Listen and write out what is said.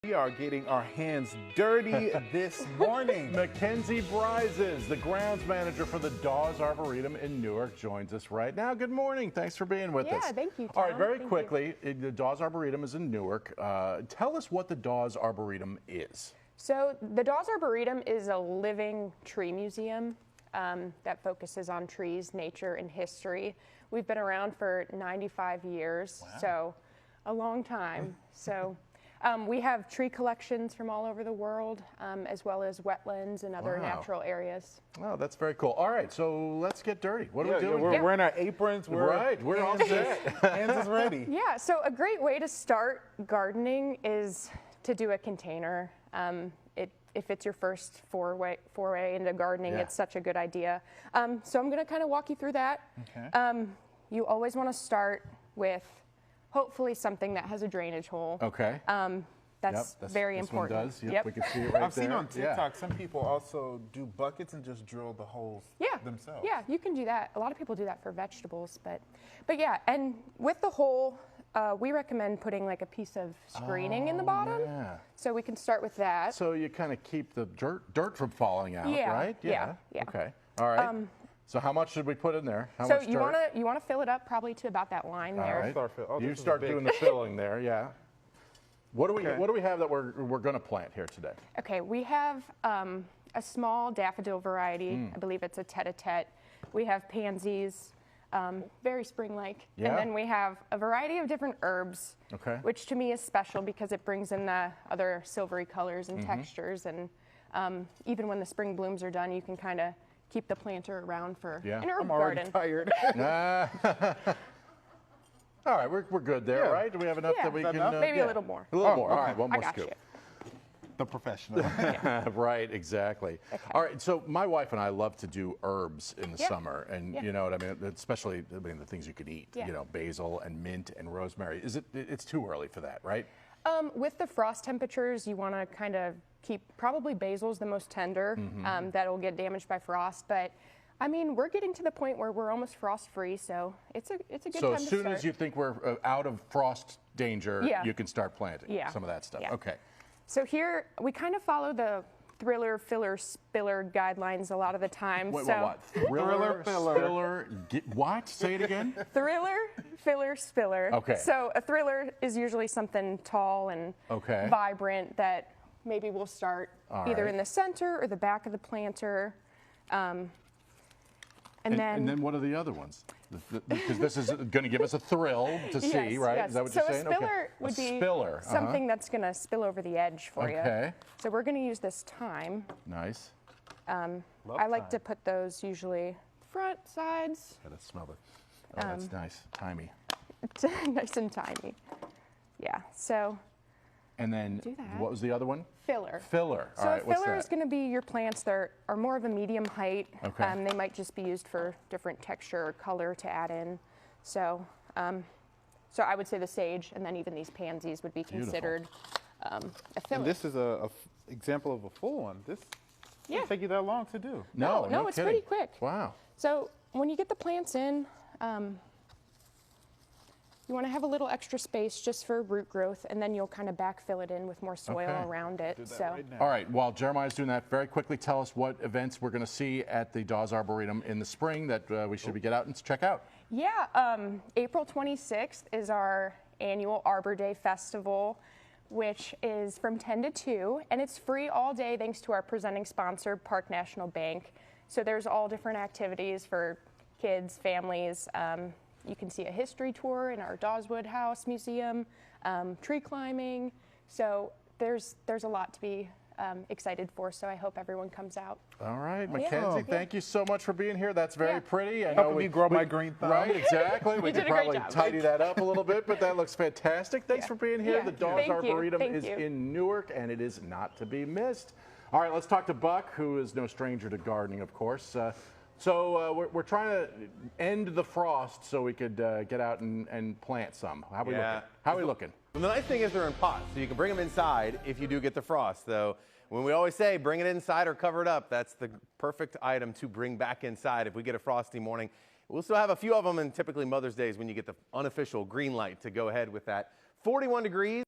We are getting our hands dirty this morning. Mackenzie Brizes, the grounds manager for the Dawes Arboretum in Newark, joins us right now. Good morning. Thanks for being with us. Yeah, thank you, Tom. All right, very quickly, the Dawes Arboretum is in Newark. Tell us what the Dawes Arboretum is. So the Dawes Arboretum is a living tree museum that focuses on trees, nature, and history. We've been around for 95 years, wow. So a long time. So. We have tree collections from all over the world, as well as wetlands and other natural areas. Oh, that's very cool. All right, so let's get dirty. What are we doing? We're wearing our aprons. We're all set. Hands is ready. Yeah, so a great way to start gardening is to do a container. If it's your first foray into gardening, it's such a good idea. So I'm going to kind of walk you through that. Okay. You always want to start with hopefully something that has a drainage hole. Okay. That's very important. One does. Yep. We can see it right there. I've seen on TikTok some people also do buckets and just drill the holes themselves. Yeah, you can do that. A lot of people do that for vegetables, but yeah, and with the hole, we recommend putting like a piece of screening in the bottom. Yeah. So we can start with that. So you kind of keep the dirt from falling out, right? Yeah. Okay. All right. So how much should we put in there? So you want to fill it up probably to about that line there. All right. You start doing the filling there, yeah. What do we have that we're going to plant here today? Okay, we have a small daffodil variety. I believe it's a tete-a-tete. We have pansies, very spring-like. Yeah. And then we have a variety of different herbs, which to me is special because it brings in the other silvery colors and textures. And even when the spring blooms are done, you can kind of keep the planter around for an herb garden. I'm already tired. All right, we're good there, right? Do we have enough that we can? Maybe a little more. A little more. All right, one more scoop. The professional. Right, exactly. Okay. All right, so my wife and I love to do herbs in the summer, and you know what I mean, especially the things you can eat. You know, basil and mint and rosemary. It's too early for that, right? With the frost temperatures, you want to kind of keep, probably basil's the most tender, that'll get damaged by frost, but I mean, we're getting to the point where we're almost frost free, so it's a good time to start. So as soon as you think we're out of frost danger, you can start planting some of that stuff. Okay. So here, we kind of follow the thriller, filler, spiller guidelines a lot of the time. Wait, what? Thriller, filler, what? Say it again? Thriller, filler, spiller. Okay. So a thriller is usually something tall and vibrant that maybe we'll start either in the center or the back of the planter. And then what are the other ones? Because this is going to give us a thrill to see, right? Yes. Is that what you're saying? So a spiller would be something that's going to spill over the edge for you. Okay. So we're going to use this thyme. Nice. I like to put those usually front, sides. Gotta smell it. Oh, that's nice. Thymy. Nice and thymy. Yeah, so. And then what was the other one? Filler. Filler. So a filler is going to be your plants that are more of a medium height. Okay. They might just be used for different texture or color to add in. So, so I would say the sage and then even these pansies would be considered a filler. And this is a example of a full one. This doesn't take you that long to do. No, it's pretty quick. Wow. So when you get the plants in, you want to have a little extra space just for root growth, and then you'll kind of backfill it in with more soil around it. All right, while Jeremiah's doing that, very quickly tell us what events we're going to see at the Dawes Arboretum in the spring that we should get out and check out. Yeah, April 26th is our annual Arbor Day Festival, which is from 10 to 2, and it's free all day thanks to our presenting sponsor, Park National Bank. So there's all different activities for kids, families. You can see a history tour in our Daweswood House Museum, tree climbing. So there's a lot to be excited for, so I hope everyone comes out. All right, Mackenzie, thank you so much for being here. That's very pretty. I know helping me grow my green thumb. Right, exactly. We could probably tidy that up a little bit, but that looks fantastic. Thanks for being here. The Dawes Arboretum is in Newark, and it is not to be missed. All right, let's talk to Buck, who is no stranger to gardening, of course. So we're trying to end the frost so we could get out and plant some. How are we looking? How are we looking? Well, the nice thing is they're in pots, so you can bring them inside if you do get the frost. So when we always say bring it inside or cover it up, that's the perfect item to bring back inside if we get a frosty morning. We'll still have a few of them, and typically Mother's Day is when you get the unofficial green light to go ahead with that. 41 degrees.